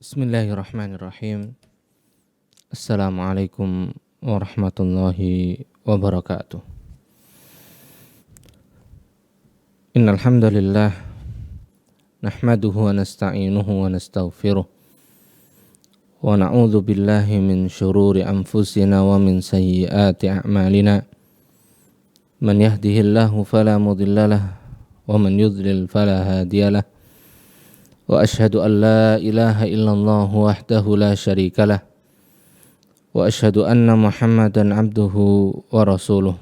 Bismillahirrahmanirrahim. Assalamualaikum warahmatullahi wabarakatuh. Innal hamdalillah nahmaduhu wa nasta'inuhu wa nastaghfiruh wa na'udzu billahi min shururi anfusina wa min sayyiati a'malina. Man yahdihillahu fala mudhillalah wa man yudlil fala hadiyalah. Wa ashhadu an la ilaha illallah wahdahu la syarika lah. Wa ashhadu anna Muhammadan abduhu wa rasuluh.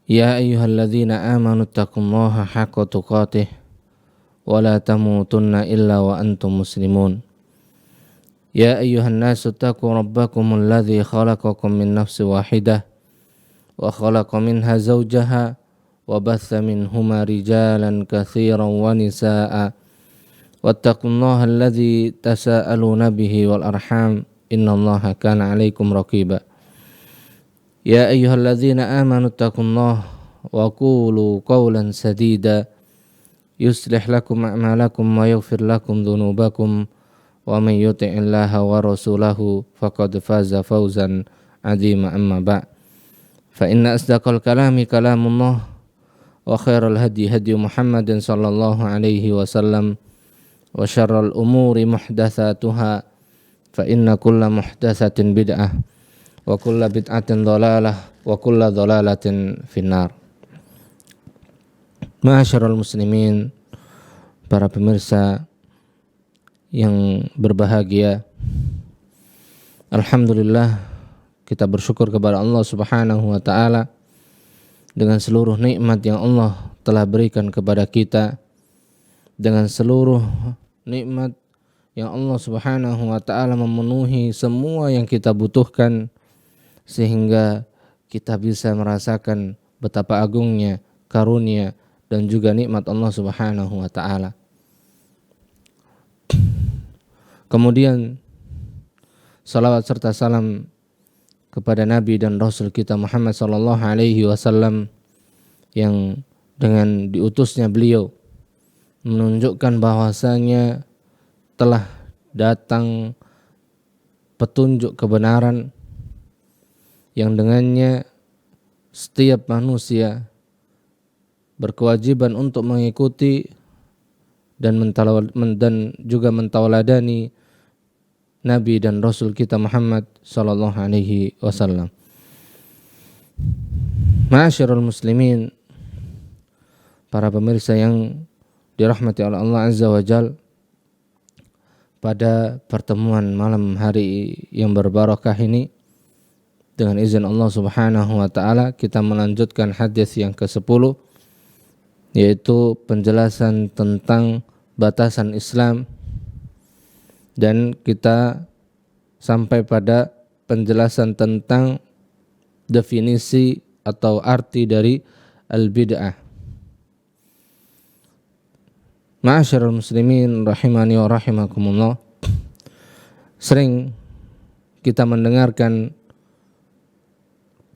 Ya ayyuhalladzina amanu taqullaha haqqa tuqatih wa la tamutunna illa wa antum muslimun. Ya ayyuhan nasu taqu rabbakumul ladzi khalaqakum min nafsin wahidah wa khalaqa minha zawjaha wa batha minhuma rijalan katsiran wa nisaa wattaqullaha alladzi tasaaluna bihi wal arham innallaha kana 'alaikum raqiba. Ya ayyuhalladzina amanu taqullaha wa qulu qawlan sadida yuslih lakum a'malakum wa yaghfir lakum dhunubakum wa may yuti'illaha wa rasulahu faqad faza fawzan 'azima amma ba'd. Fa inna asdaqal kalami kalamullah wa khairal hadi hadi Muhammadin sallallahu alaihi wasallam wa syarral umuri muhdatsatuha fa inna kulla muhdatsatin bid'ah wa kulla bid'atin dhalalah wa kulla dhalalatin finnar. Ma'asyiral muslimin, para pemirsa yang berbahagia, alhamdulillah kita bersyukur kepada Allah Subhanahu wa taala dengan seluruh nikmat yang Allah telah berikan kepada kita, dengan seluruh nikmat yang Allah Subhanahu wa taala memenuhi semua yang kita butuhkan, sehingga kita bisa merasakan betapa agungnya karunia dan juga nikmat Allah Subhanahu wa taala. Kemudian salawat serta salam kepada Nabi dan Rasul kita Muhammad sallallahu alaihi wasallam yang dengan diutusnya beliau menunjukkan bahwasanya telah datang petunjuk kebenaran yang dengannya setiap manusia berkewajiban untuk mengikuti dan juga mentauladani Nabi dan Rasul kita Muhammad sallallahu alaihi wasallam. Ma'asyiral muslimin, para pemirsa yang dirahmati oleh Allah Azza wa Jalla, pada pertemuan malam hari yang berbarakah ini, dengan izin Allah Subhanahu wa taala kita melanjutkan hadis yang ke-10, yaitu penjelasan tentang batasan Islam. Dan kita sampai pada penjelasan tentang definisi atau arti dari al-bid'ah. Ma'asyiral muslimin rahimani wa rahimakumullah, sering kita mendengarkan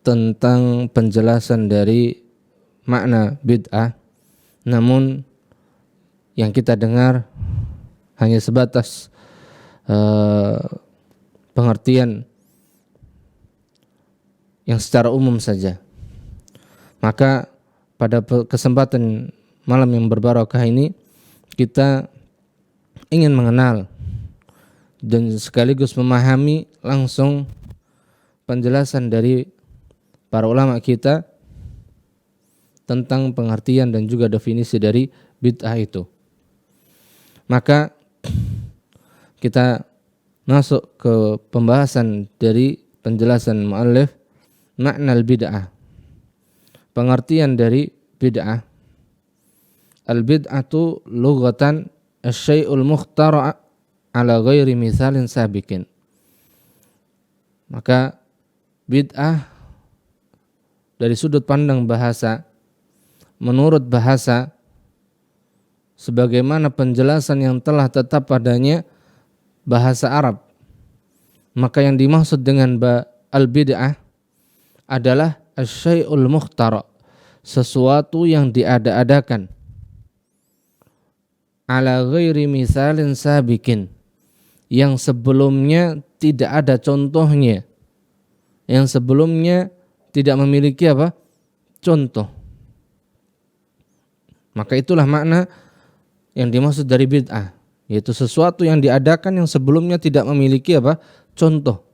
tentang penjelasan dari makna bid'ah, namun yang kita dengar hanya sebatas pengertian yang secara umum saja. Maka pada kesempatan malam yang berbarakah ini kita ingin mengenal dan sekaligus memahami langsung penjelasan dari para ulama kita tentang pengertian dan juga definisi dari bid'ah itu. Maka kita masuk ke pembahasan dari penjelasan muallif makna al-bid'ah. Pengertian dari bid'ah. Al-bid'atu lughatan asy-syai'ul mukhtara' ala ghairi mithalin sabiqin. Maka bid'ah dari sudut pandang bahasa, menurut bahasa, sebagaimana penjelasan yang telah tetap padanya bahasa Arab, maka yang dimaksud dengan al-bid'ah adalah asy-syai'ul mukhtara', sesuatu yang diada-adakan ala ghairi misalin sabikin, yang sebelumnya tidak ada contohnya, yang sebelumnya tidak memiliki apa? Contoh. Maka itulah makna yang dimaksud dari bid'ah, yaitu sesuatu yang diadakan yang sebelumnya tidak memiliki apa? Contoh.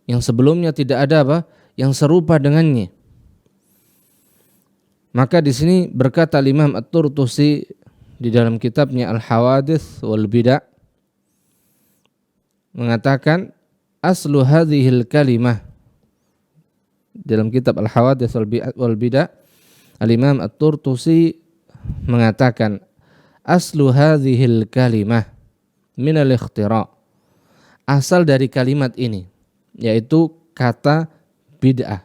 Yang sebelumnya tidak ada apa? Yang serupa dengannya. Maka di sini berkata Imam At-Turtusi di dalam kitabnya Al-Hawadits wal Bid'ah, mengatakan aslu hadhil kalimah, dalam kitab Al-Hawadits wal Bid'ah, Al-Imam At-Turtusi mengatakan aslu hadhil kalimah min al-ikhtira', asal dari kalimat ini, yaitu kata bid'ah.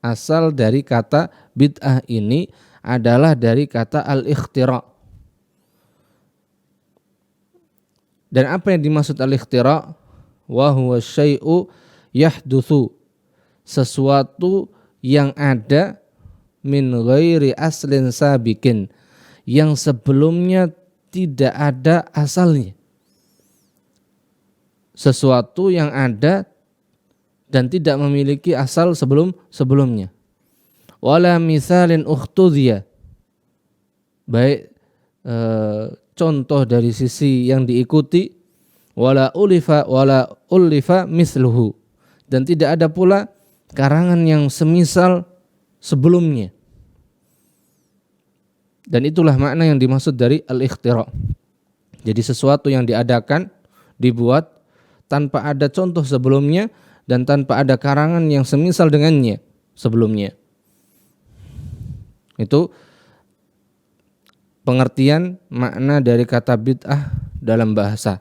Asal dari kata bid'ah ini adalah dari kata al-ikhtira'. Dan apa yang dimaksud al-ikhtira'? Wa huwa syai'u yahdutsu, sesuatu yang ada min ghairi aslin sabikin, yang sebelumnya tidak ada asalnya. Sesuatu yang ada dan tidak memiliki asal sebelumnya. Wala misalin ukhtudhiya, baik contoh dari sisi yang diikuti, wala ulifa misluhu, dan tidak ada pula karangan yang semisal sebelumnya. Dan itulah makna yang dimaksud dari al-ikhtira'. Jadi sesuatu yang diadakan, dibuat tanpa ada contoh sebelumnya dan tanpa ada karangan yang semisal dengannya sebelumnya. Itu pengertian makna dari kata bid'ah dalam bahasa,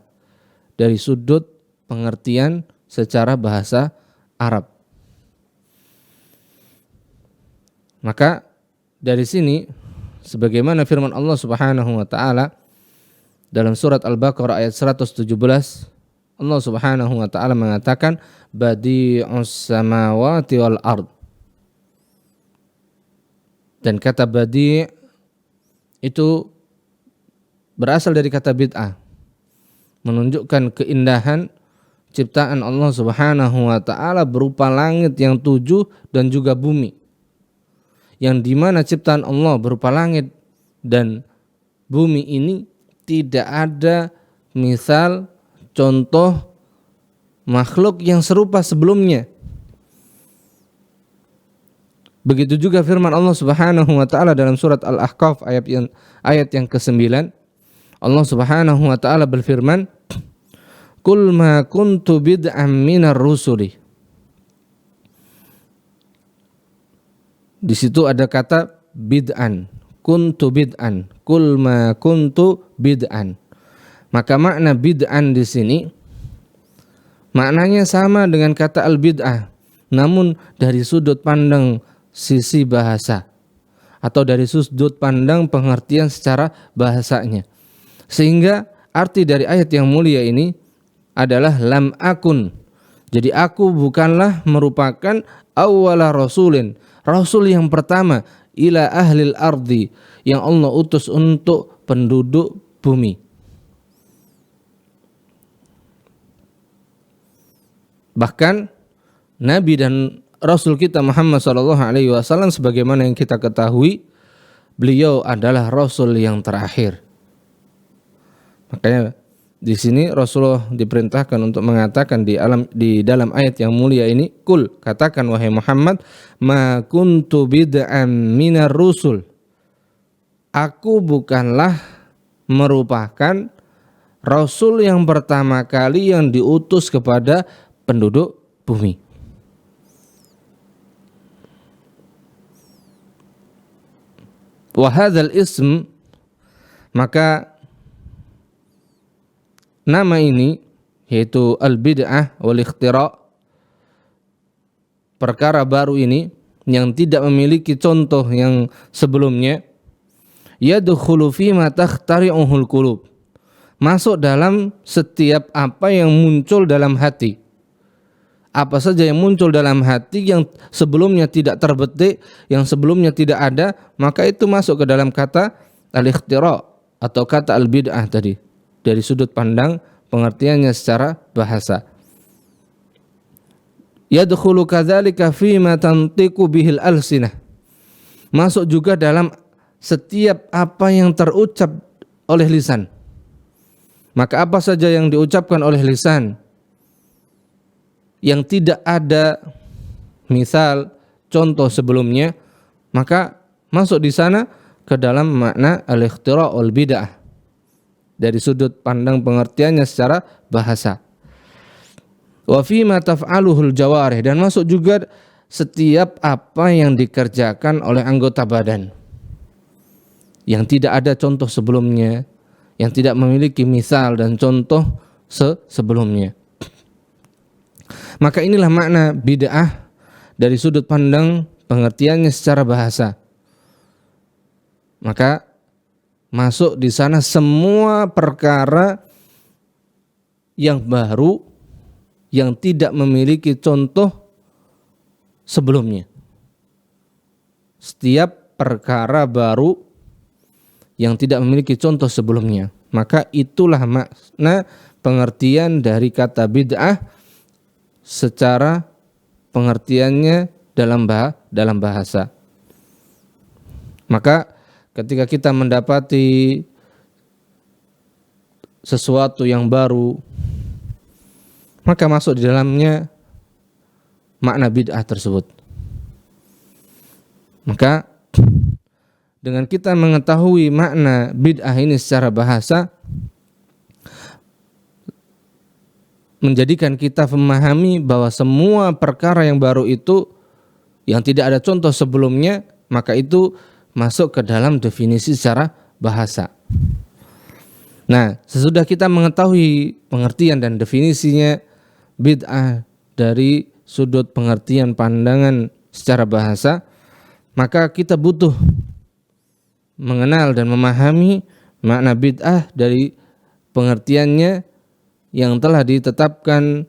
dari sudut pengertian secara bahasa Arab. Maka dari sini, sebagaimana firman Allah Subhanahu wa taala dalam surat Al-Baqarah ayat 117, Allah Subhanahu wa taala mengatakan badi'us samawati wal ard. Dan kata badi' itu berasal dari kata bid'ah, menunjukkan keindahan ciptaan Allah Subhanahu wa taala berupa langit yang 7 dan juga bumi, yang dimana ciptaan Allah berupa langit dan bumi ini tidak ada misal contoh makhluk yang serupa sebelumnya. Begitu juga firman Allah Subhanahu wa taala dalam surat Al-Ahqaf ayat yang ke-9. Allah Subhanahu wa taala berfirman, "Qul ma kuntu bid'an minar rusuli." Di situ ada kata bid'an, kuntu bid'an, qul ma kuntu bid'an. Maka makna bid'an di sini maknanya sama dengan kata al-bid'ah, namun dari sudut pandang sisi bahasa atau dari sudut pandang pengertian secara bahasanya. Sehingga arti dari ayat yang mulia ini adalah lam akun. Jadi aku bukanlah merupakan awwala rasulin, rasul yang pertama, ila ahlil ardi, yang Allah utus untuk penduduk bumi. Bahkan Nabi dan Rasul kita Muhammad SAW, sebagaimana yang kita ketahui, beliau adalah Rasul yang terakhir. Makanya di sini Rasulullah diperintahkan untuk mengatakan di dalam ayat yang mulia ini, kul, katakan wahai Muhammad, ma kuntu bid'an minar rusul, aku bukanlah merupakan Rasul yang pertama kali yang diutus kepada penduduk bumi. Wa hadzal ism, maka nama ini yaitu al-bid'ah wal ikhtira', perkara baru ini yang tidak memiliki contoh yang sebelumnya, yadkhulu fi ma takhtari'uhul qulub, masuk dalam setiap apa yang muncul dalam hati. Apa saja yang muncul dalam hati yang sebelumnya tidak terbetik, yang sebelumnya tidak ada, maka itu masuk ke dalam kata al-ikhtira' atau kata al-bid'ah tadi dari sudut pandang pengertiannya secara bahasa. Yadkhulu kadzalika fima tantiqu bihil alsinah. Masuk juga dalam setiap apa yang terucap oleh lisan. Maka apa saja yang diucapkan oleh lisan yang tidak ada misal contoh sebelumnya, maka masuk di sana ke dalam makna al-ikhtira'ul bid'ah dari sudut pandang pengertiannya secara bahasa. Wa fi ma taf'aluhul jawarih, dan masuk juga setiap apa yang dikerjakan oleh anggota badan yang tidak ada contoh sebelumnya, yang tidak memiliki misal dan contoh sebelumnya. Maka inilah makna bid'ah dari sudut pandang pengertiannya secara bahasa. Maka masuk di sana semua perkara yang baru yang tidak memiliki contoh sebelumnya. Setiap perkara baru yang tidak memiliki contoh sebelumnya. Maka itulah makna pengertian dari kata bid'ah secara pengertiannya dalam bahasa. Maka ketika kita mendapati sesuatu yang baru, maka masuk di dalamnya makna bid'ah tersebut. Maka dengan kita mengetahui makna bid'ah ini secara bahasa, menjadikan kita memahami bahwa semua perkara yang baru itu yang tidak ada contoh sebelumnya, maka itu masuk ke dalam definisi secara bahasa. Nah, sesudah kita mengetahui pengertian dan definisinya bid'ah dari sudut pengertian pandangan secara bahasa, maka kita butuh mengenal dan memahami makna bid'ah dari pengertiannya yang telah ditetapkan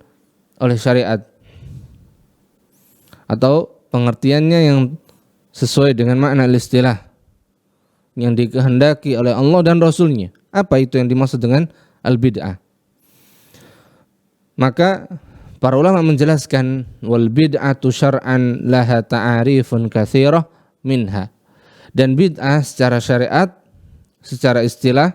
oleh syariat, atau pengertiannya yang sesuai dengan makna istilah yang dikehendaki oleh Allah dan Rasulnya. Apa itu yang dimaksud dengan al-bid'ah? Maka para ulama menjelaskan wal bid'atu syar'an laha ta'arifun katsirah minha. Dan bid'ah secara syariat, secara istilah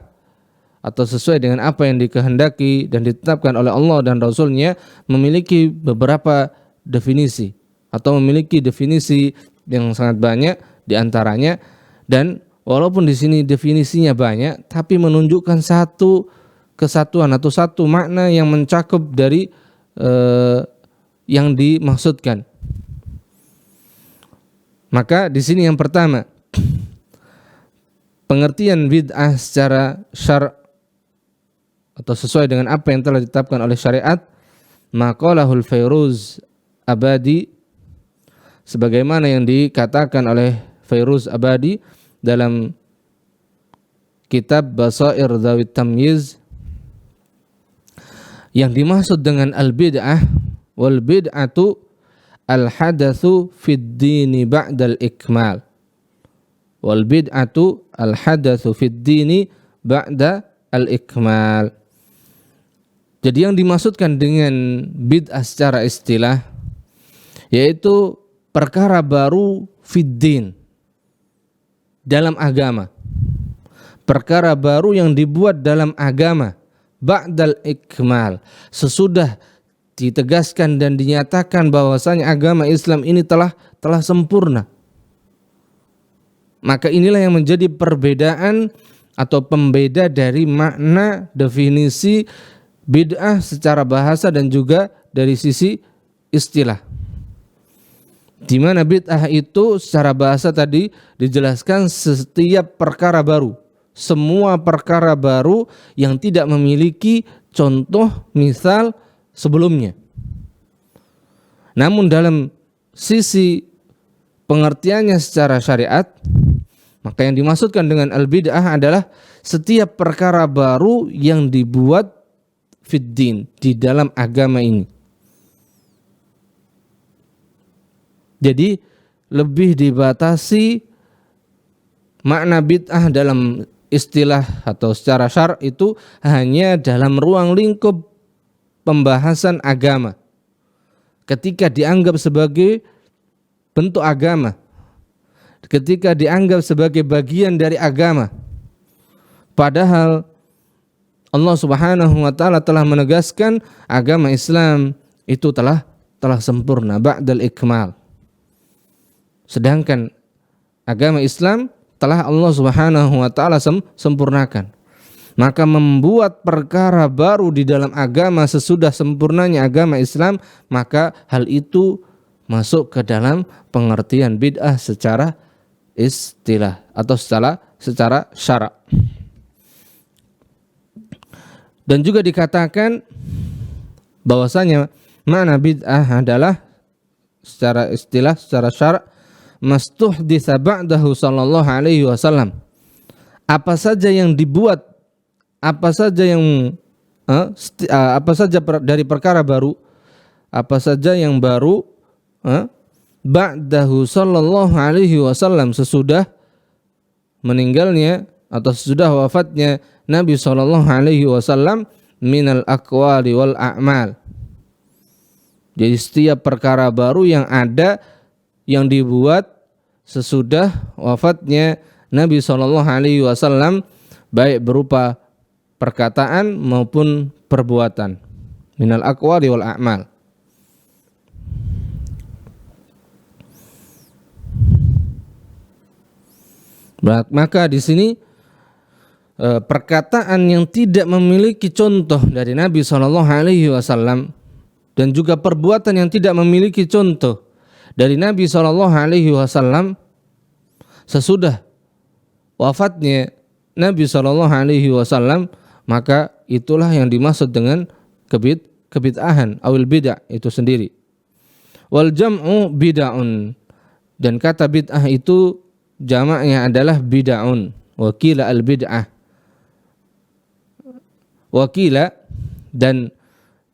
atau sesuai dengan apa yang dikehendaki dan ditetapkan oleh Allah dan Rasulnya, memiliki beberapa definisi atau memiliki definisi yang sangat banyak diantaranya. Dan walaupun di sini definisinya banyak, tapi menunjukkan satu kesatuan atau satu makna yang mencakup dari yang dimaksudkan. Maka di sini yang pertama, pengertian bid'ah secara syar' atau sesuai dengan apa yang telah ditetapkan oleh syariat, maqalahul Fairuz Abadi, sebagaimana yang dikatakan oleh Fairuz Abadi dalam kitab Basair Dzawit Tamyiz, yang dimaksud dengan al-bid'ah wal bid'atu al-hadatsu fid dini ba'dal ikmal. Wal bid'atu al-hadatsu fid dini ba'da al-ikmal. Jadi yang dimaksudkan dengan bid'ah secara istilah yaitu perkara baru fid din, dalam agama. Perkara baru yang dibuat dalam agama ba'dal ikmal, sesudah ditegaskan dan dinyatakan bahwasanya agama Islam ini telah sempurna. Maka inilah yang menjadi perbedaan atau pembeda dari makna definisi bid'ah secara bahasa dan juga dari sisi istilah. Di mana bid'ah itu secara bahasa tadi dijelaskan setiap perkara baru, semua perkara baru yang tidak memiliki contoh misal sebelumnya. Namun dalam sisi pengertiannya secara syariat, maka yang dimaksudkan dengan al-bid'ah adalah setiap perkara baru yang dibuat fiddin, di dalam agama ini. Jadi lebih dibatasi makna bid'ah dalam istilah atau secara syara' itu hanya dalam ruang lingkup pembahasan agama. Ketika dianggap sebagai bentuk agama, ketika dianggap sebagai bagian dari agama. Padahal Allah Subhanahu wa taala telah menegaskan agama Islam itu telah sempurna ba'dal ikmal. Sedangkan agama Islam telah Allah Subhanahu wa taala sempurnakan. Maka membuat perkara baru di dalam agama sesudah sempurnanya agama Islam, maka hal itu masuk ke dalam pengertian bid'ah secara istilah atau secara syara'. Dan juga dikatakan bahwasanya makna bid'ah adalah secara istilah, secara syara' mastuhditsa ba'dahu sallallahu alaihi wasallam. Apa saja yang dibuat, apa saja dari perkara baru, apa saja yang baru ba'dahu sallallahu alaihi wasallam, sesudah meninggalnya atau sesudah wafatnya Nabi sallallahu alaihi wasallam, minal aqwali wal a'mal. Jadi setiap perkara baru yang ada yang dibuat sesudah wafatnya Nabi sallallahu alaihi wasallam, baik berupa perkataan maupun perbuatan, minal aqwali wal a'mal. Maka di sini perkataan yang tidak memiliki contoh dari Nabi sallallahu alaihi wasallam dan juga perbuatan yang tidak memiliki contoh dari Nabi sallallahu alaihi wasallam sesudah wafatnya Nabi sallallahu alaihi wasallam, maka itulah yang dimaksud dengan kebid'ahan awil bid'ah itu sendiri. Wal jam'u bid'un, dan kata bid'ah itu jamaknya adalah bid'un. Wakila al bid'ah, wakila, dan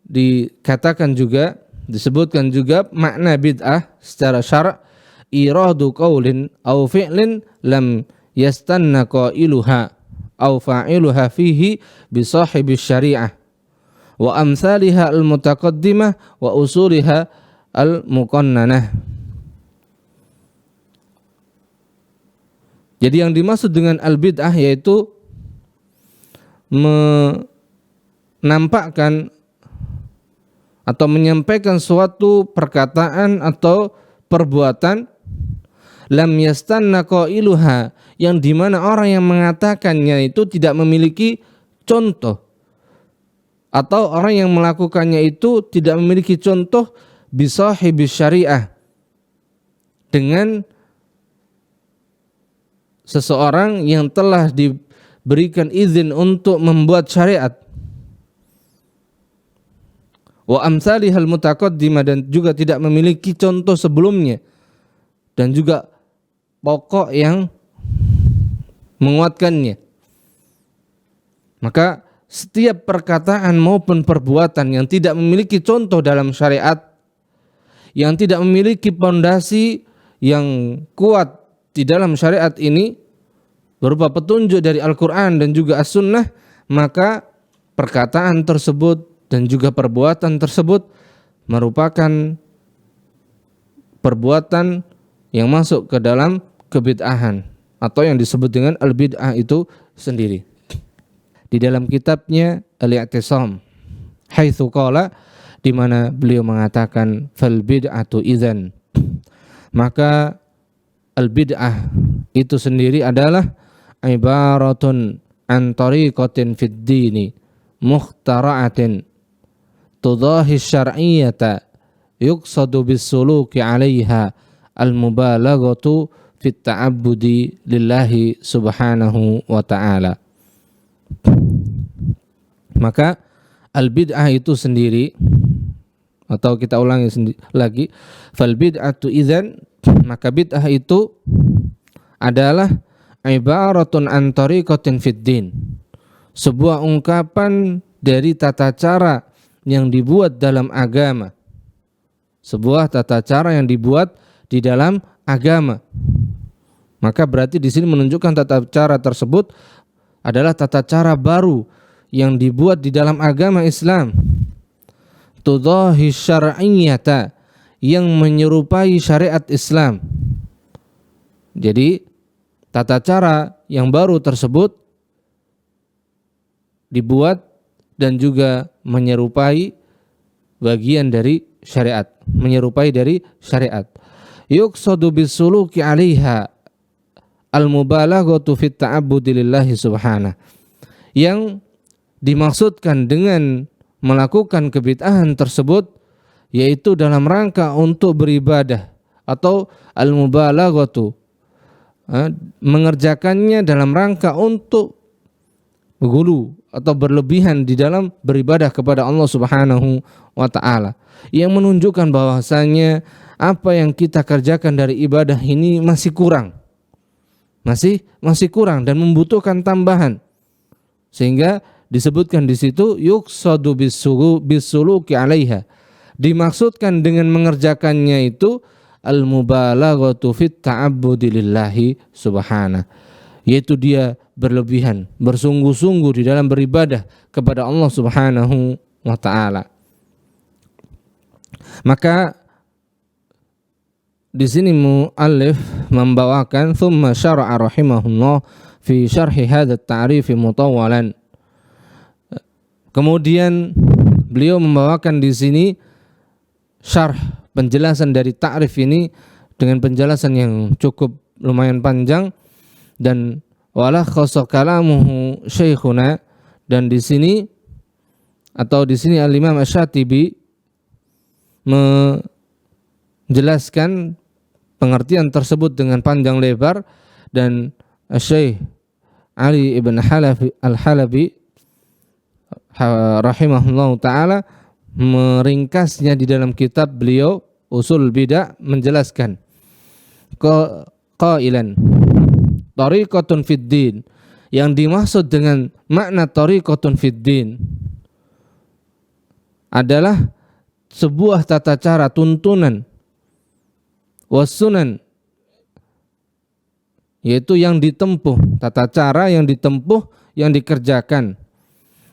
dikatakan juga, disebutkan juga makna bid'ah secara syara' iradu qaulin aw fi'lin lam yastanna qailuha aw fa'iluha fihi bi sahibi syari'ah wa amsalha al mutaqaddimah wa usuliha al muqannanah. Jadi yang dimaksud dengan al bid'ah yaitu menampakkan atau menyampaikan suatu perkataan atau perbuatan lam yastanna qailuha, yang dimana orang yang mengatakannya itu tidak memiliki contoh, atau orang yang melakukannya itu tidak memiliki contoh bisahibi syariah, dengan seseorang yang telah diberikan izin untuk membuat syariat. Wa amsalihal mutaqaddimah, dan juga tidak memiliki contoh sebelumnya, dan juga pokok yang menguatkannya. Maka setiap perkataan maupun perbuatan yang tidak memiliki contoh dalam syariat, yang tidak memiliki pondasi yang kuat di dalam syariat ini berupa petunjuk dari Al-Quran dan juga As-Sunnah, maka perkataan tersebut dan juga perbuatan tersebut merupakan perbuatan yang masuk ke dalam kebid'ahan atau yang disebut dengan al-bid'ah itu sendiri. Di dalam kitabnya Al-I'tisam, haitsu qala, di mana beliau mengatakan fal bid'atu idzan, maka al-bid'ah itu sendiri adalah ibaratun an tariqatin fid dini mukhtara'atin tudahi syar'iyyata yuqsadu bis-suluki 'alaiha al-mubalaghatu fit ta'abbudi lillahi subhanahu wa ta'ala. Maka al-bid'ah itu sendiri, atau kita ulangi lagi, fal bid'atu idzan, maka bid'ah itu adalah ibaratun an tariqatin fid din, sebuah ungkapan dari tata cara yang dibuat dalam agama, sebuah tata cara yang dibuat di dalam agama. Maka berarti di sini menunjukkan tata cara tersebut adalah tata cara baru yang dibuat di dalam agama Islam, tudahi syar'iyyata, yang menyerupai syariat Islam. Jadi tata cara yang baru tersebut dibuat dan juga menyerupai bagian dari syariat, menyerupai dari syariat. Yuqsadu bisuluki 'alaiha al-mubalaghatu fit ta'abbudi lillahi subhanahu. Yang dimaksudkan dengan melakukan kebid'ahan tersebut yaitu dalam rangka untuk beribadah, atau al-mubalaghatu, mengerjakannya dalam rangka untuk gulu atau berlebihan di dalam beribadah kepada Allah Subhanahu wa taala, yang menunjukkan bahwasanya apa yang kita kerjakan dari ibadah ini masih kurang. Masih kurang dan membutuhkan tambahan. Sehingga disebutkan di situ yuqsadu bisuluki 'alaiha. Dimaksudkan dengan mengerjakannya itu al-mubalaghatu fit ta'abbudi lillahi subhanahu, yaitu dia berlebihan, bersungguh-sungguh di dalam beribadah kepada Allah Subhanahu wa taala. Maka di sini muallif membawakan thumma syara'a rahimahullah fi syarhi hadha at-ta'rif mutawwalan. Kemudian beliau membawakan di sini syarh, penjelasan dari ta'rif ini dengan penjelasan yang cukup lumayan panjang, dan wala khassa kalamuhu syekhuna, dan di sini Al-Imam Asy-Syatibi menjelaskan pengertian tersebut dengan panjang lebar, dan Syekh Ali ibn Al-Halabi rahimahullahu taala meringkasnya di dalam kitab beliau Usul Bidah, menjelaskan qailan tariqatun fid din, yang dimaksud dengan makna tariqatun fid din adalah sebuah tata cara, tuntunan, wasunan, yaitu yang ditempuh, tata cara yang ditempuh, yang dikerjakan.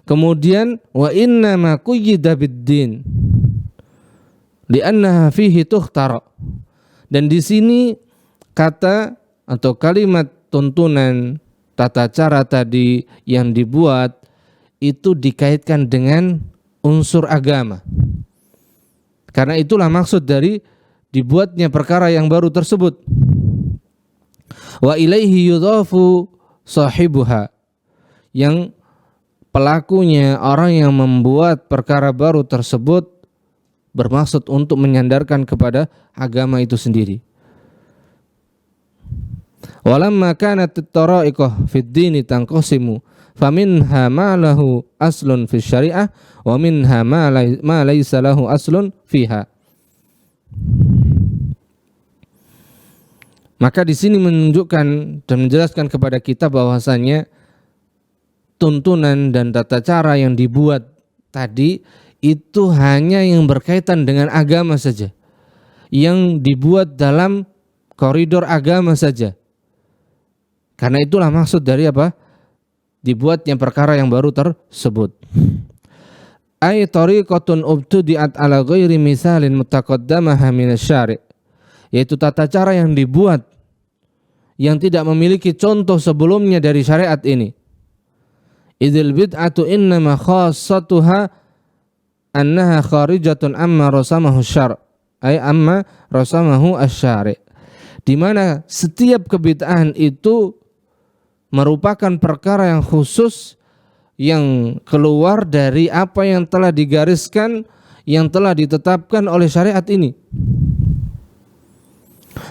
Kemudian wa inna ma quyida bid-din li'annaha fihi tukhtar, dan di sini kata atau kalimat tuntunan, tata cara tadi yang dibuat itu dikaitkan dengan unsur agama. Karena itulah maksud dari dibuatnya perkara yang baru tersebut. Wa ilaihi yudhafu sahibuha, yang pelakunya, orang yang membuat perkara baru tersebut, bermaksud untuk menyandarkan kepada agama itu sendiri. Walamma kanat at-tara'iqah fid dini tanqasimu faminha ma lahu aslun fi syariah wa minha ma laysa lahu aslun fiha. Maka di sini menunjukkan dan menjelaskan kepada kita bahwasanya tuntunan dan tata cara yang dibuat tadi itu hanya yang berkaitan dengan agama saja, yang dibuat dalam koridor agama saja. Karena itulah maksud dari apa? Dibuatnya perkara yang baru tersebut. Ay tariqatun ubtudi'at ala ghairi misalin mutaqaddamaha minasy-syari', yaitu tata cara yang dibuat yang tidak memiliki contoh sebelumnya dari syariat ini. Idzil bid'atu innama khassatuha annaha kharijatun amma rasamahu syar', ay amma rasamahu asy-syari', di mana setiap kebid'ahan itu merupakan perkara yang khusus, yang keluar dari apa yang telah digariskan, yang telah ditetapkan oleh syariat ini.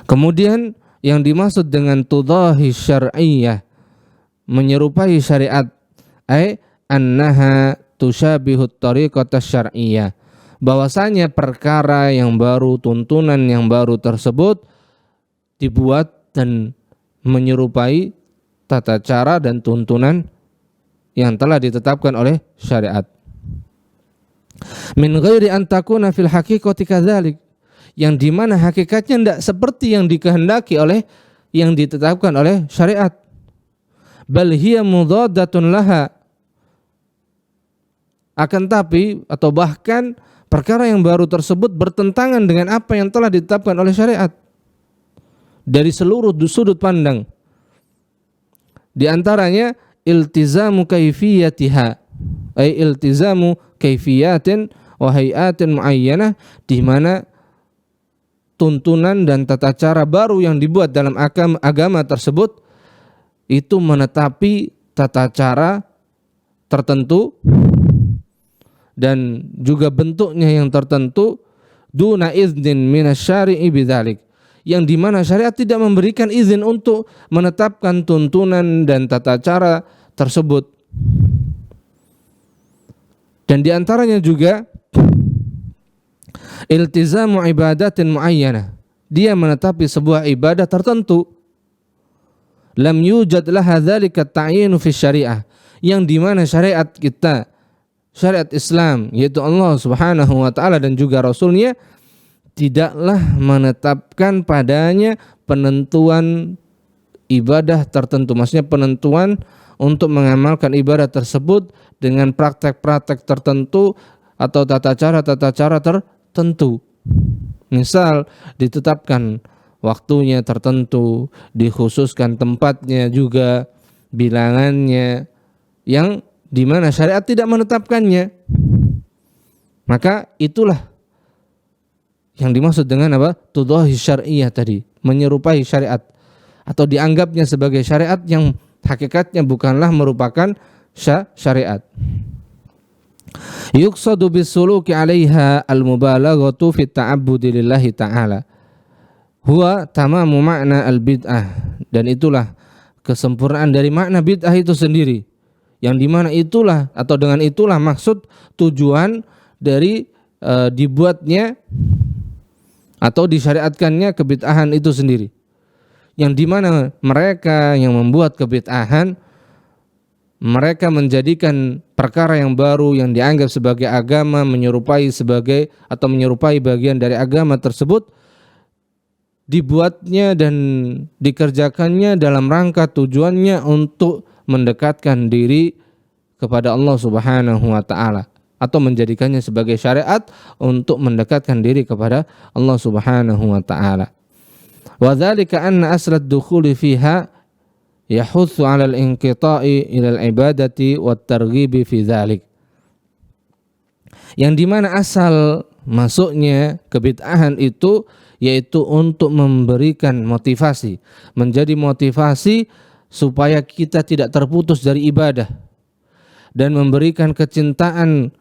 Kemudian yang dimaksud dengan tudahi syar'iyyah, menyerupai syariat, ay annaha tushabihut tariqata syar'iyyah, bahwasanya perkara yang baru, tuntunan yang baru tersebut dibuat dan menyerupai tata cara dan tuntunan yang telah ditetapkan oleh syariat. Min ghairi an takuna fil haqiqati kadzalik, yang dimana hakikatnya tidak seperti yang dikehendaki oleh, yang ditetapkan oleh syariat. bal hiya mudaddatun laha, akan tapi atau bahkan perkara yang baru tersebut bertentangan dengan apa yang telah ditetapkan oleh syariat dari seluruh sudut pandang. Di antaranya iltizamu kaifiyatiha, ay iltizamu kaifiyatin wa hayatin muayyanah, di mana tuntunan dan tata cara baru yang dibuat dalam agama tersebut itu menetapi tata cara tertentu dan juga bentuknya yang tertentu, duna iznin minasyari'i bidzalik, yang dimana syariat tidak memberikan izin untuk menetapkan tuntunan dan tata cara tersebut. Dan diantaranya juga iltizamu ibadatin muayyanah, dia menetapi sebuah ibadah tertentu, lam yujad laha dzalika ta'yinu fi syariah, yang dimana syariat kita, syariat Islam, yaitu Allah Subhanahu wa ta'ala dan juga Rasulnya, tidaklah menetapkan padanya penentuan ibadah tertentu, maksudnya penentuan untuk mengamalkan ibadah tersebut dengan praktek-praktek tertentu atau tata cara tertentu. Misal ditetapkan waktunya tertentu, dikhususkan tempatnya juga, bilangannya, yang dimana syariat tidak menetapkannya. Maka itulah yang dimaksud dengan apa? Tudahi syar'iyah tadi, menyerupai syariat atau dianggapnya sebagai syariat yang hakikatnya bukanlah merupakan syariat. Yuqsadu bisuluki 'alaiha al-mubalaghatu fi ta'abbudi lillahi ta'ala. Huwa tamamu makna al-bid'ah, dan itulah kesempurnaan dari makna bid'ah itu sendiri, yang dimana itulah atau dengan itulah maksud tujuan dari dibuatnya atau disyariatkannya kebid'ahan itu sendiri, yang dimana mereka yang membuat kebid'ahan, mereka menjadikan perkara yang baru yang dianggap sebagai agama, menyerupai bagian dari agama tersebut, dibuatnya dan dikerjakannya dalam rangka tujuannya untuk mendekatkan diri kepada Allah Subhanahu wa ta'ala, atau menjadikannya sebagai syariat untuk mendekatkan diri kepada Allah Subhanahu wa ta'ala. Wa dzalika anna aslat dukhuli fiha yahutsu 'ala al-inqita'i ila al-ibadati wat targhibi fi dzalik. Yang dimana asal masuknya kebid'ahan itu yaitu untuk memberikan motivasi, menjadi motivasi supaya kita tidak terputus dari ibadah dan memberikan kecintaan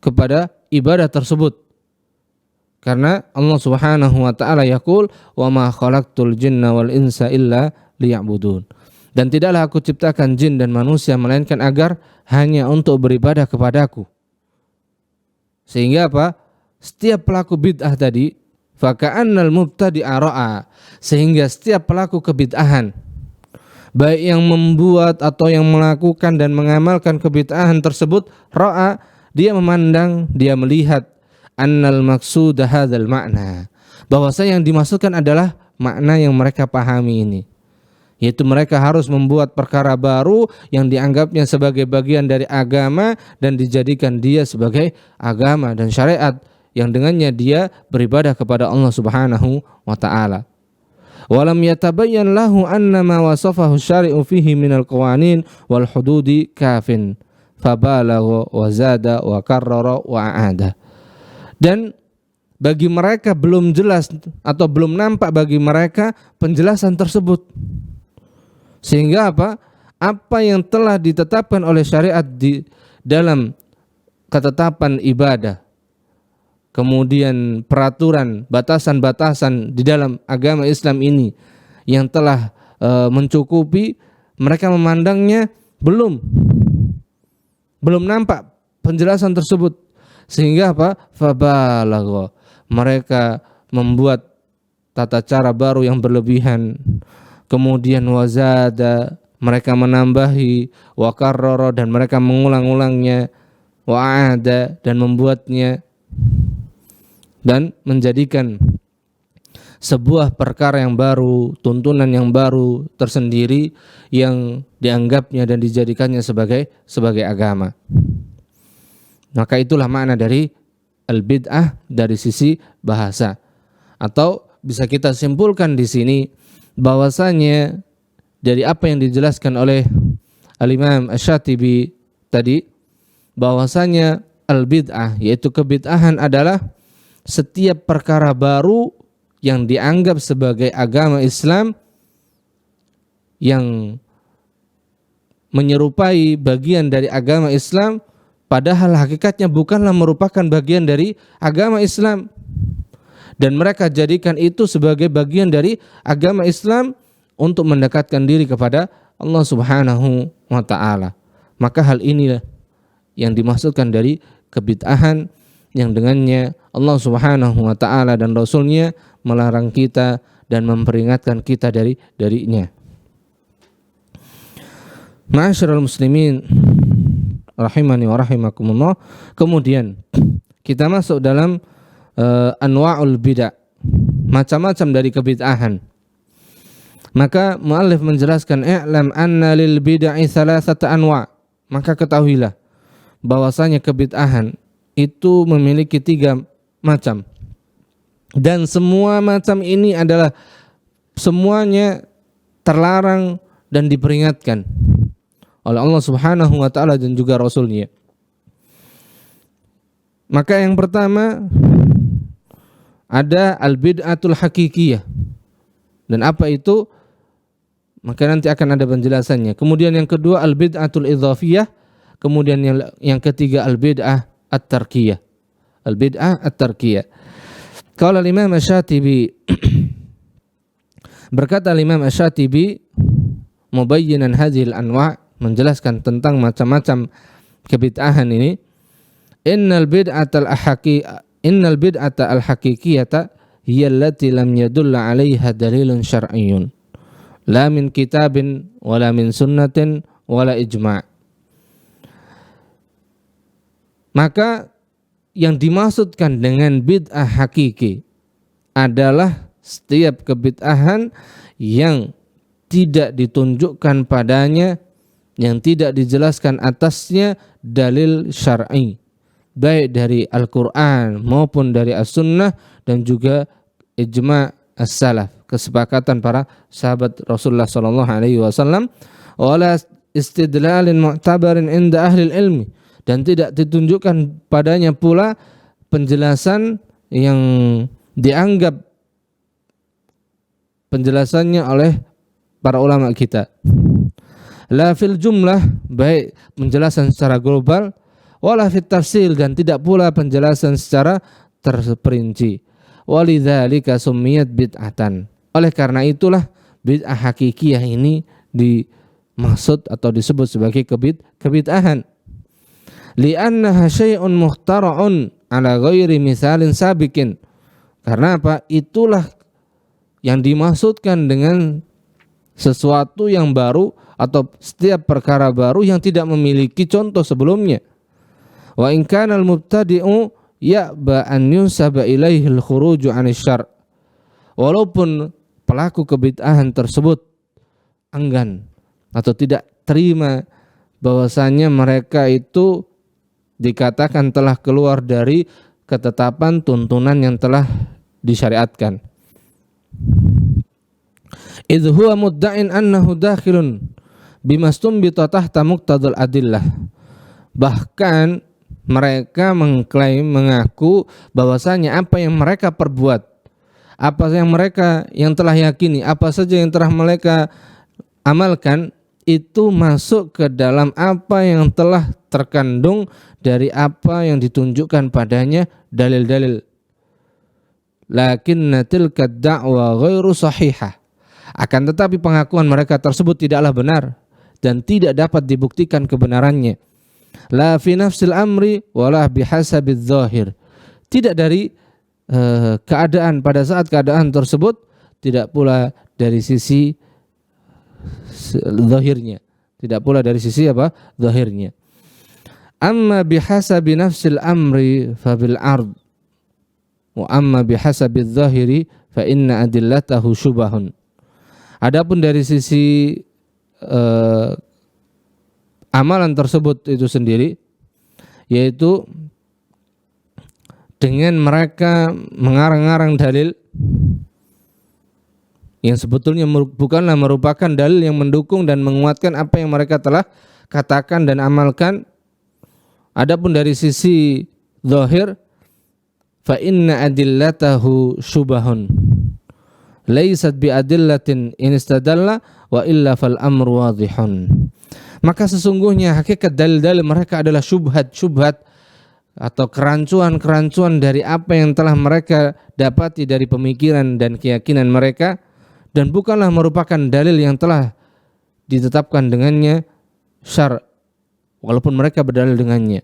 kepada ibadah tersebut. Karena Allah Subhanahu wa ta'ala yaqul, wa ma khalaqtul jinna wal insa illa liya'budun, dan tidaklah aku ciptakan jin dan manusia melainkan agar hanya untuk beribadah kepadaku. Sehingga apa? Setiap pelaku bid'ah tadi, faka'annal mubtadi'a ra'a, sehingga setiap pelaku kebid'ahan, baik yang membuat atau yang melakukan dan mengamalkan kebid'ahan tersebut, ra'a, dia memandang, dia melihat, annal maqsuda hadzal makna, bahwasanya yang dimaksudkan adalah makna yang mereka pahami ini, yaitu mereka harus membuat perkara baru yang dianggapnya sebagai bagian dari agama dan dijadikan dia sebagai agama dan syariat yang dengannya dia beribadah kepada Allah Subhanahu wa ta'ala. Walam yatabayyan lahu anna ma wasafahu syari'u fihi minal qawanin wal hududi kafin fabalagha wa zada wa karrara wa a'ada. Dan bagi mereka belum jelas atau belum nampak bagi mereka penjelasan tersebut, sehingga apa yang telah ditetapkan oleh syariat di dalam ketetapan ibadah, kemudian peraturan, batasan-batasan di dalam agama Islam ini yang telah mencukupi, mereka memandangnya belum nampak penjelasan tersebut, sehingga fabalagha, mereka membuat tata cara baru yang berlebihan, kemudian wazada, mereka menambahi, wa karrara, dan mereka mengulang-ulangnya, wa aada, dan membuatnya dan menjadikan sebuah perkara yang baru, tuntunan yang baru tersendiri yang dianggapnya dan dijadikannya sebagai agama. Maka itulah makna dari al-bid'ah dari sisi bahasa. Atau bisa kita simpulkan di sini bahwasanya dari apa yang dijelaskan oleh Al-Imam Asy-Syatibi tadi, bahwasanya al-bid'ah yaitu kebid'ahan adalah setiap perkara baru yang dianggap sebagai agama Islam yang menyerupai bagian dari agama Islam, padahal hakikatnya bukanlah merupakan bagian dari agama Islam, dan mereka jadikan itu sebagai bagian dari agama Islam untuk mendekatkan diri kepada Allah Subhanahu wa ta'ala. Maka hal inilah yang dimaksudkan dari kebid'ahan yang dengannya Allah Subhanahu wa ta'ala dan Rasulnya melarang kita dan memperingatkan kita darinya. Ma'asyiral muslimin rahimani wa rahimakumullah. Kemudian kita masuk dalam anwa'ul bid'ah, macam-macam dari kebid'ahan. Maka muallif menjelaskan i'lam anna lil bid'ah thalathata anwa'. Maka ketahuilah bahwasanya kebid'ahan itu memiliki 3 macam. Dan semua macam ini adalah semuanya terlarang dan diperingatkan oleh Allah Subhanahu wa ta'ala dan juga Rasulnya. Maka yang pertama ada al-bid'atul hakikiyah. Dan apa itu? Maka nanti akan ada penjelasannya. Kemudian yang kedua al-bid'atul idhafiyah. Kemudian yang ketiga al-bid'ah at-tarkiyah. Al-bid'ah at-tarkiyah. Qala al-Imam Asy-Syatibi, berkata Imam Asy-Syatibi mubayyinan hadhil anwa', menjelaskan tentang macam-macam kebid'ahan ini, innal bid'ata al-haqiqiyata hiya allati lam yadulla 'alaiha dalilun syar'iyyun la min kitabin wala min sunnatin wala ijma'. Maka yang dimaksudkan dengan bid'ah hakiki adalah setiap kebid'ahan yang tidak ditunjukkan padanya, yang tidak dijelaskan atasnya dalil syar'i, baik dari Al-Quran maupun dari As-Sunnah dan juga ijma' as-salaf, kesepakatan para sahabat Rasulullah SAW, wala istidlalin mu'tabarin inda ahli ilmi, dan tidak ditunjukkan padanya pula penjelasan yang dianggap penjelasannya oleh para ulama kita. La fil jumlah, baik penjelasan secara global, wala fit tafsil, dan tidak pula penjelasan secara terperinci. Walidzalika summiyat bid'atan. Oleh karena itulah bid'ah hakikiyah ini dimaksud atau disebut sebagai kebid'ahan. Li'annaha syai'un mukhtara'un ala ghairi mithalin sabiqin. Karena apa? Itulah yang dimaksudkan dengan sesuatu yang baru atau setiap perkara baru yang tidak memiliki contoh sebelumnya. Wa in kana al-mubtadi'u ya'ba an yunsaba ilaihi al-khuruju 'ani syar'. Walaupun pelaku kebid'ahan tersebut enggan atau tidak terima bahwasanya mereka itu dikatakan telah keluar dari ketetapan tuntunan yang telah disyariatkan. Idh huwa mudda'in annahu dakhilun bimastumbita tahta muqtadul adillah. Bahkan mereka mengklaim, mengaku bahwasanya apa yang mereka perbuat, apa yang telah yakini, apa saja yang telah mereka amalkan, itu masuk ke dalam apa yang telah terkandung dari apa yang ditunjukkan padanya dalil-dalil. Lakinna tilka da'wa ghairu sahihah. Akan tetapi pengakuan mereka tersebut tidaklah benar dan tidak dapat dibuktikan kebenarannya. La fi nafsil amri wala bihasabiz zahir. Tidak dari keadaan pada saat keadaan tersebut, tidak pula dari sisi zahirnya, tidak pula dari sisi apa? Zahirnya. Amma bihasabi nafsil amri fabil ard. wa amma bihasabiz zahiri fa inna adillatahu syubahun. Adapun dari sisi amalan tersebut itu sendiri, yaitu dengan mereka mengarang-arang dalil yang sebetulnya bukanlah merupakan dalil yang mendukung dan menguatkan apa yang mereka telah katakan dan amalkan. Adapun dari sisi zahir, fa inna adillatahu syubahun laysat bi adillatin in istadalla wa illa fal amru wadihun. Maka sesungguhnya hakikat dalil-dalil mereka adalah syubhat-syubhat atau kerancuan-kerancuan dari apa yang telah mereka dapati dari pemikiran dan keyakinan mereka, dan bukanlah merupakan dalil yang telah ditetapkan dengannya syar', walaupun mereka berdalil dengannya.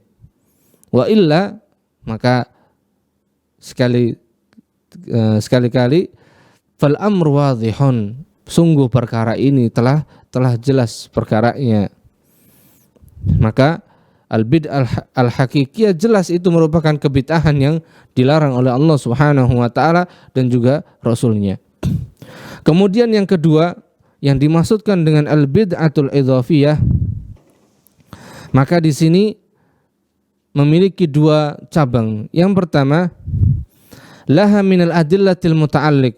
Wa illa, maka sekali-kali fal amru wadihun, sungguh perkara ini telah jelas perkaranya. Maka al-bid'ah al-hakikiyah jelas itu merupakan kebid'ahan yang dilarang oleh Allah Subhanahu wa taala dan juga Rasulnya. Kemudian yang kedua yang dimaksudkan dengan al-bid'atul idhafiyah, maka di sini memiliki dua cabang. Yang pertama, laha minal adillatil muta'alliq,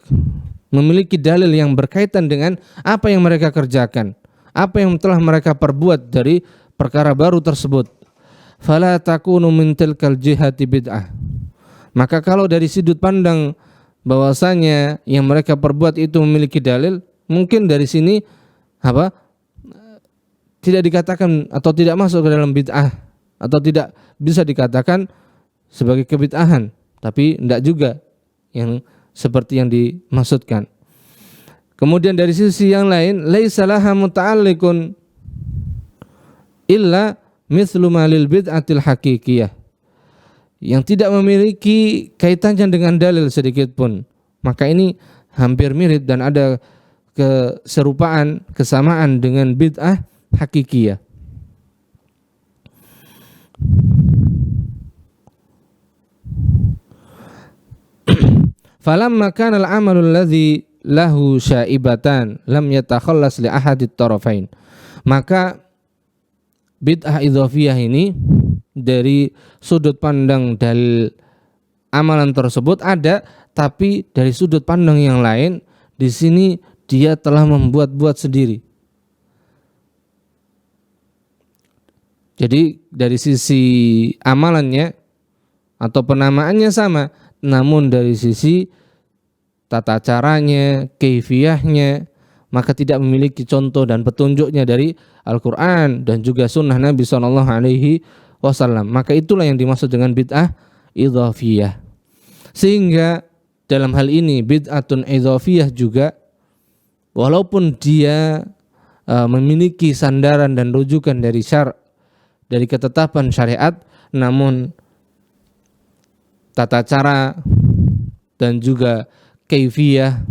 memiliki dalil yang berkaitan dengan apa yang mereka kerjakan, apa yang telah mereka perbuat dari perkara baru tersebut. Fala takunu min tilkal jihati bid'ah. Maka kalau dari sudut pandang bahwasanya yang mereka perbuat itu memiliki dalil, mungkin dari sini tidak dikatakan atau tidak masuk ke dalam bid'ah, atau tidak bisa dikatakan sebagai kebid'ahan, tapi tidak juga yang seperti yang dimaksudkan. Kemudian dari sisi yang lain, laisa laha muta'alliqun illa mithlu ma lil bid'atil hakikiyah, yang tidak memiliki kaitannya dengan dalil sedikit pun. Maka ini hampir mirip dan ada kesamaan dengan bid'ah hakikiyah. Falamma kana al-amalu alladhi lahu syaibatan lam yatakhallas li ahadit tarafain. Maka bid'ah idhafiyah ini dari sudut pandang dalil amalan tersebut ada, tapi dari sudut pandang yang lain di sini dia telah membuat-buat sendiri. Jadi dari sisi amalannya atau penamaannya sama, namun dari sisi tata caranya, kaifiyahnya, maka tidak memiliki contoh dan petunjuknya dari Al-Quran dan juga sunnah Nabi SAW. Maka itulah yang dimaksud dengan bid'ah idhafiyah. Sehingga dalam hal ini bid'atun idhafiyah juga, walaupun dia memiliki sandaran dan rujukan dari dari ketetapan syariat, namun tata cara dan juga kaifiyah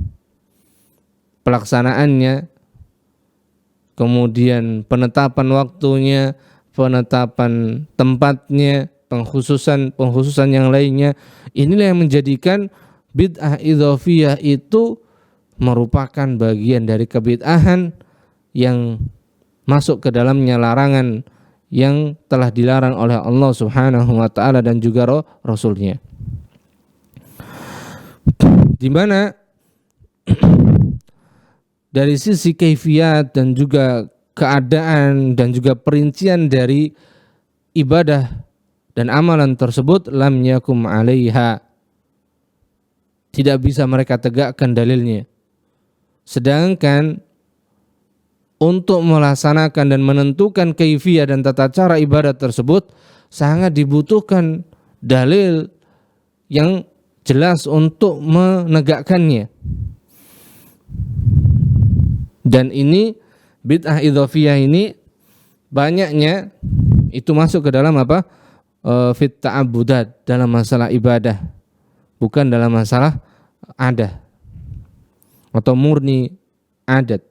pelaksanaannya, kemudian penetapan waktunya, penetapan tempatnya, pengkhususan yang lainnya, inilah yang menjadikan bid'ah idhafiyah itu merupakan bagian dari kebid'ahan yang masuk ke dalamnya larangan yang telah dilarang oleh Allah Subhanahu wa taala dan juga Rasulnya. Di mana dari sisi kaifiyat dan juga keadaan dan juga perincian dari ibadah dan amalan tersebut, lam yakum 'alaiha, tidak bisa mereka tegakkan dalilnya. Sedangkan untuk melaksanakan dan menentukan kaifiyah dan tata cara ibadat tersebut sangat dibutuhkan dalil yang jelas untuk menegakkannya. Dan ini bid'ah idhafiyah ini banyaknya itu masuk ke dalam fit ta'abudat, dalam masalah ibadah, bukan dalam masalah adat atau murni adat.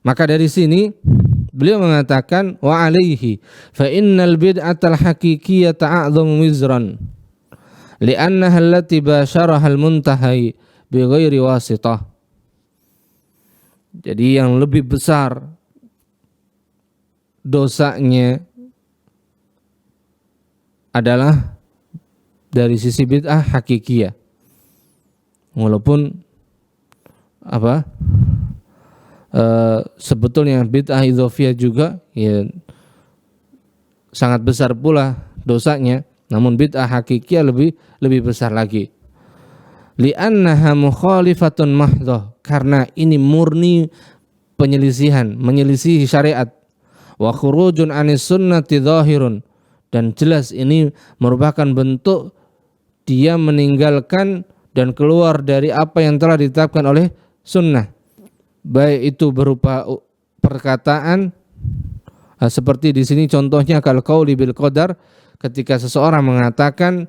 Maka dari sini beliau mengatakan wa alaihi fa innal bid'atal haqiqiyyata a'dhamu wizran. li'annaha allati basyaraha al-muntahai bighairi wasitah. Jadi yang lebih besar dosanya adalah dari sisi bid'ah hakikiyah. Walaupun sebetulnya bid'ah idzofiyah juga ya sangat besar pula dosanya, namun bid'ah hakikiyah lebih besar lagi. Li'annaha mukhalifatun mahdhah, karena ini murni penyelisihan, menyelisihi syariat. Wa khurujun 'anis sunnati dhahirun, dan jelas ini merupakan bentuk dia meninggalkan dan keluar dari apa yang telah ditetapkan oleh sunnah, baik itu berupa perkataan seperti di sini contohnya kal qauli bil qadar, ketika seseorang mengatakan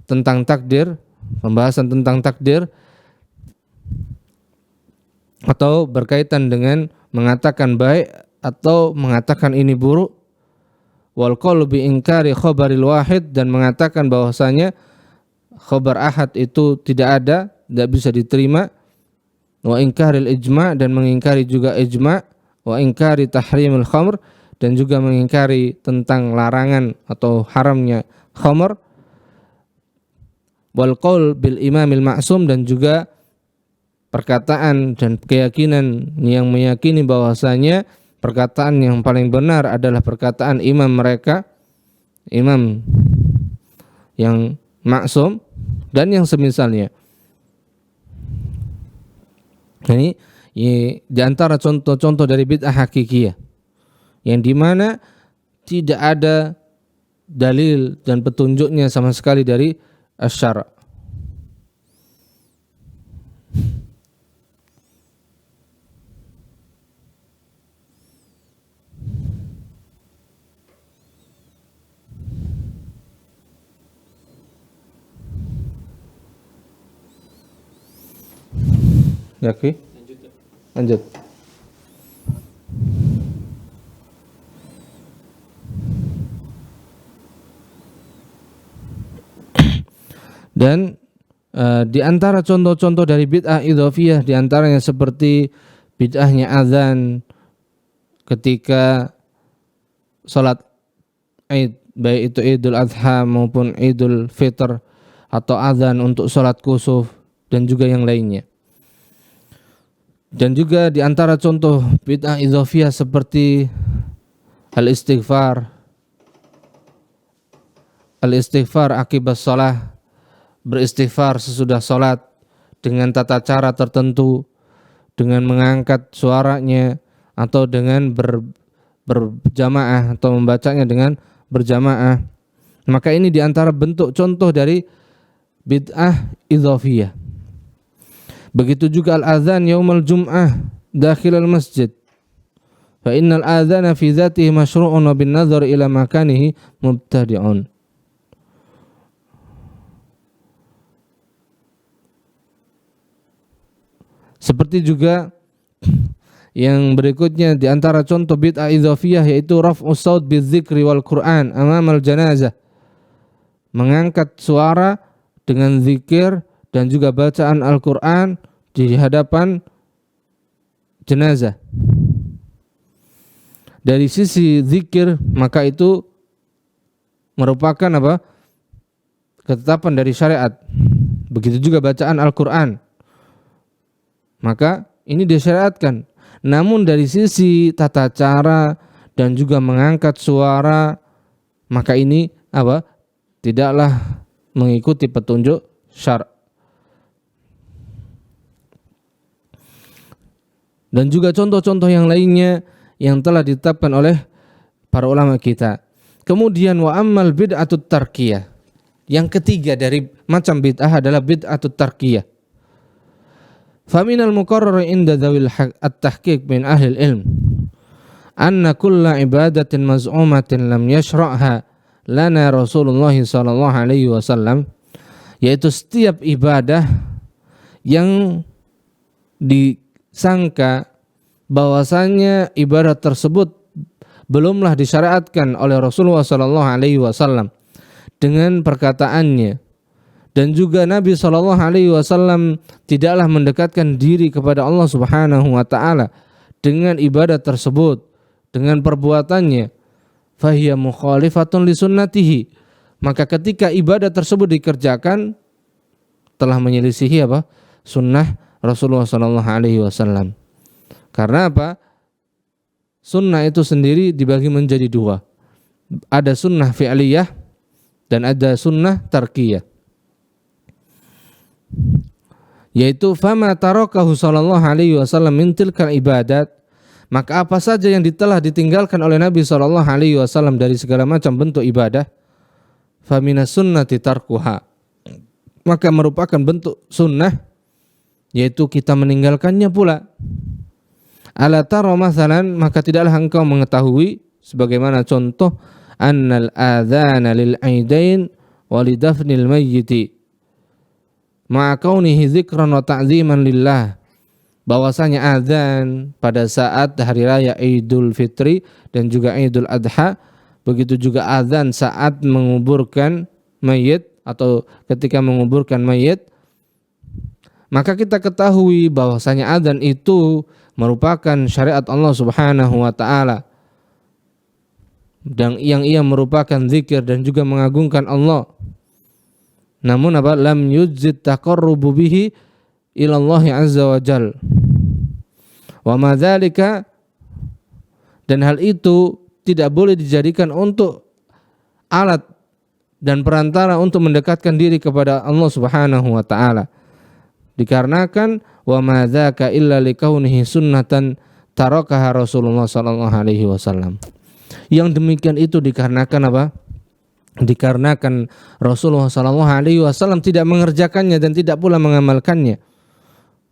tentang takdir, pembahasan tentang takdir, atau berkaitan dengan mengatakan baik atau mengatakan ini buruk. Wal qaulu bi inkari khabaril wahid, dan mengatakan bahwasanya khabar ahad itu tidak ada, tidak bisa diterima. Wa inkaril ijma', dan mengingkari juga ijma'. Wa inkari tahrimil khamr, dan juga mengingkari tentang larangan atau haramnya khamr. Wal qaul bil imamil ma'sum, dan juga perkataan dan keyakinan yang meyakini bahwasanya perkataan yang paling benar adalah perkataan imam mereka, imam yang maksum dan yang semisalnya. Ini di antara contoh-contoh dari bid'ah hakikiyah yang dimana tidak ada dalil dan petunjuknya sama sekali dari asy-syara'. Oke, lanjut. Dan di antara contoh-contoh dari bid'ah idzofiyah, di antaranya seperti bid'ahnya azan ketika salat Id, baik itu Idul Adha maupun Idul Fitr, atau azan untuk salat kusuf dan juga yang lainnya. Dan juga di antara contoh bid'ah idzofiyah seperti al-istighfar akibas shalah, beristighfar sesudah salat dengan tata cara tertentu, dengan mengangkat suaranya atau dengan berjamaah atau membacanya dengan berjamaah. Maka ini di antara bentuk contoh dari bid'ah idzofiyah. Begitu juga al-adzan yaumul jum'ah dakhilal masjid. Fa innal adzana fi dzatihi masyru'un wa bin nazar ila makanihi mubtadi'un. Seperti juga yang berikutnya di antara contoh bid'ah idzofiyah yaitu raf'us saut bidzikri wal Qur'an amamal janazah. Mengangkat suara dengan zikir dan juga bacaan Al-Qur'an di hadapan jenazah. Dari sisi zikir, maka itu merupakan ketetapan dari syariat. Begitu juga bacaan Al-Qur'an, maka ini disyariatkan. Namun dari sisi tata cara dan juga mengangkat suara, maka ini tidaklah mengikuti petunjuk syara'. Dan juga contoh-contoh yang lainnya yang telah ditetapkan oleh para ulama kita. Kemudian wa ammal bid'atut tarkiyah. Yang ketiga dari macam bid'ah adalah bid'atut tarkiyah. Faminal muqarrar inda dzawil at-tahqiq min ahli ilm anna kulla ibadatin maz'umatin lam yashra'ha lana Rasulullah sallallahu alaihi wasallam, yaitu setiap ibadah yang disangka bahwasanya ibadah tersebut belumlah disyariatkan oleh Rasulullah sallallahu alaihi wasallam dengan perkataannya Dan juga Nabi SAW tidaklah mendekatkan diri kepada Allah Subhanahu wa ta'ala dengan ibadah tersebut, dengan perbuatannya, fahiya mukhalifatun li sunnatihi, maka ketika ibadah tersebut dikerjakan telah menyelisihi apa? Sunnah Rasulullah SAW. Karena apa? Sunnah itu sendiri dibagi menjadi dua. Ada sunnah fi'liyah dan ada sunnah tarkiyah. Yaitu fama tarakahu sallallahu alaihi wasallam min tilkal ibadat, maka apa saja yang telah ditinggalkan oleh Nabi sallallahu alaihi wasallam dari segala macam bentuk ibadah, faminas sunnati tarkuha, maka merupakan bentuk sunnah, yaitu kita meninggalkannya pula. Ala tara masalan, maka tidaklah engkau mengetahui sebagaimana contoh annal adzana lil aidain wa lidafnil mayyiti ma'a kaunihi dzikran wa ta'ziman lillah, bahwasanya azan pada saat hari raya Idul Fitri dan juga Idul Adha, begitu juga azan saat menguburkan mayit atau ketika menguburkan mayit, maka kita ketahui bahwasanya azan itu merupakan syariat Allah Subhanahu wa ta'ala, dan yang ia merupakan zikir dan juga mengagungkan Allah. Namun apa? Lam yujzid taqarrubu bihi ilallahi azza wa jal. Wa ma dzalika, dan hal itu tidak boleh dijadikan untuk alat dan perantara untuk mendekatkan diri kepada Allah Subhanahu wa ta'ala. Dikarenakan wa ma dzaka illa likaunihi sunnatan tarakaha Rasulullah sallallahu alaihi wasallam. Yang demikian itu dikarenakan apa? Dikarenakan Rasulullah sallallahu alaihi wasallam tidak mengerjakannya dan tidak pula mengamalkannya.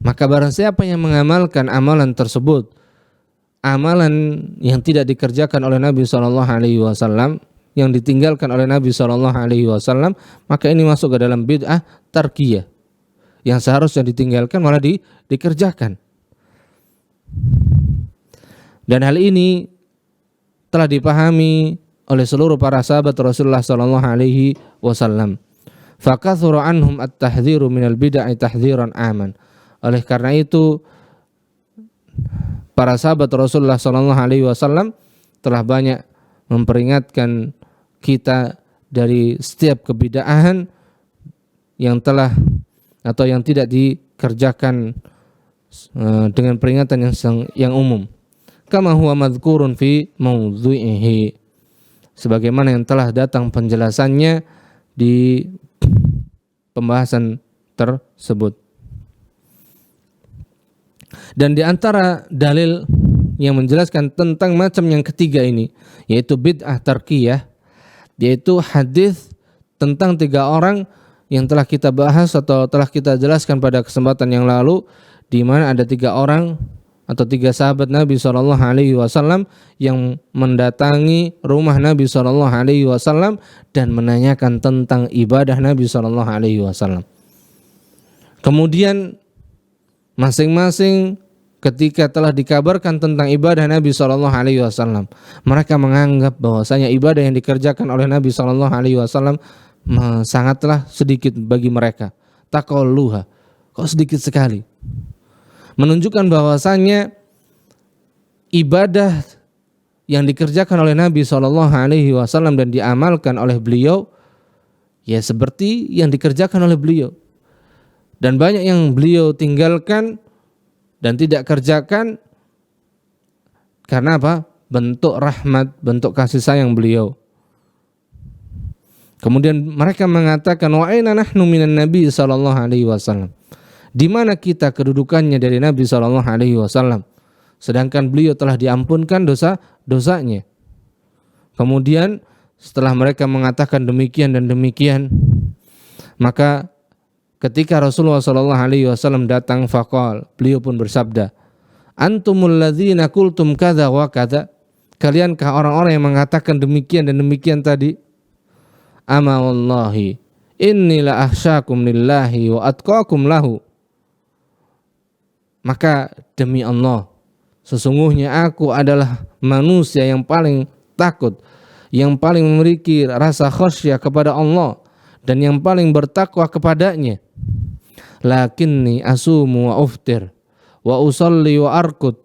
Maka barang siapa yang mengamalkan amalan tersebut, amalan yang tidak dikerjakan oleh Nabi sallallahu alaihi wasallam, yang ditinggalkan oleh Nabi sallallahu alaihi wasallam, maka ini masuk ke dalam bid'ah tarkiyah. Yang seharusnya ditinggalkan malah dikerjakan. Dan hal ini telah dipahami oleh seluruh para sahabat Rasulullah sallallahu alaihi wasallam. Fakathura anhum at-tahdhiru minal bid'ah tahdhiran aman. Oleh karena itu para sahabat Rasulullah sallallahu alaihi wasallam telah banyak memperingatkan kita dari setiap kebid'ahan yang telah atau yang tidak dikerjakan dengan peringatan yang umum. Kama huwa madhkurun fi mawdhu'ihi, sebagaimana yang telah datang penjelasannya di pembahasan tersebut. Dan di antara dalil yang menjelaskan tentang macam yang ketiga ini, yaitu bid'ah tarkiyah, yaitu hadis tentang 3 orang yang telah kita bahas atau telah kita jelaskan pada kesempatan yang lalu, di mana ada 3 orang atau 3 sahabat Nabi SAW yang mendatangi rumah Nabi SAW dan menanyakan tentang ibadah Nabi SAW. Kemudian masing-masing ketika telah dikabarkan tentang ibadah Nabi SAW, mereka menganggap bahwasanya ibadah yang dikerjakan oleh Nabi SAW sangatlah sedikit bagi mereka. Taqalluha, kok sedikit sekali. Menunjukkan bahwasanya ibadah yang dikerjakan oleh Nabi SAW dan diamalkan oleh beliau ya seperti yang dikerjakan oleh beliau, dan banyak yang beliau tinggalkan dan tidak kerjakan karena apa? Bentuk rahmat, bentuk kasih sayang beliau. Kemudian mereka mengatakan wa aina nahnu minan nabi sallallahu alaihi wasallam, di mana kita kedudukannya dari Nabi sallallahu alaihi wasallam, sedangkan beliau telah diampunkan dosa-dosanya. Kemudian setelah mereka mengatakan demikian dan demikian, maka ketika Rasulullah sallallahu alaihi wasallam datang, faqal, beliau pun bersabda, antumul ladzina qultum kadza wa kadza, kaliankah orang-orang yang mengatakan demikian dan demikian tadi? Ama wallahi inni la akhsyakum lillahi wa atqakum lahu, maka demi Allah, sesungguhnya aku adalah manusia yang paling takut, yang paling memiliki rasa khasyah kepada Allah, dan yang paling bertakwa kepadanya. Lakinni asumu wa uftir wa usalli wa arkud.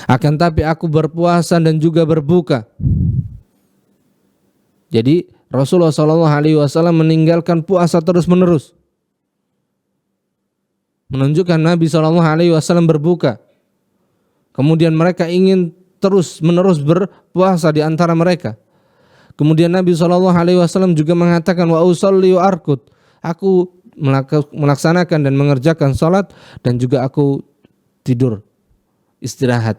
Akan tapi aku berpuasa dan juga berbuka. Jadi Rasulullah SAW meninggalkan puasa terus menerus, menunjukkan Nabi SAW berbuka. Kemudian mereka ingin terus menerus berpuasa di antara mereka. Kemudian Nabi SAW juga mengatakan wa usalli wa arkud. Aku melaksanakan dan mengerjakan salat dan juga aku tidur, istirahat.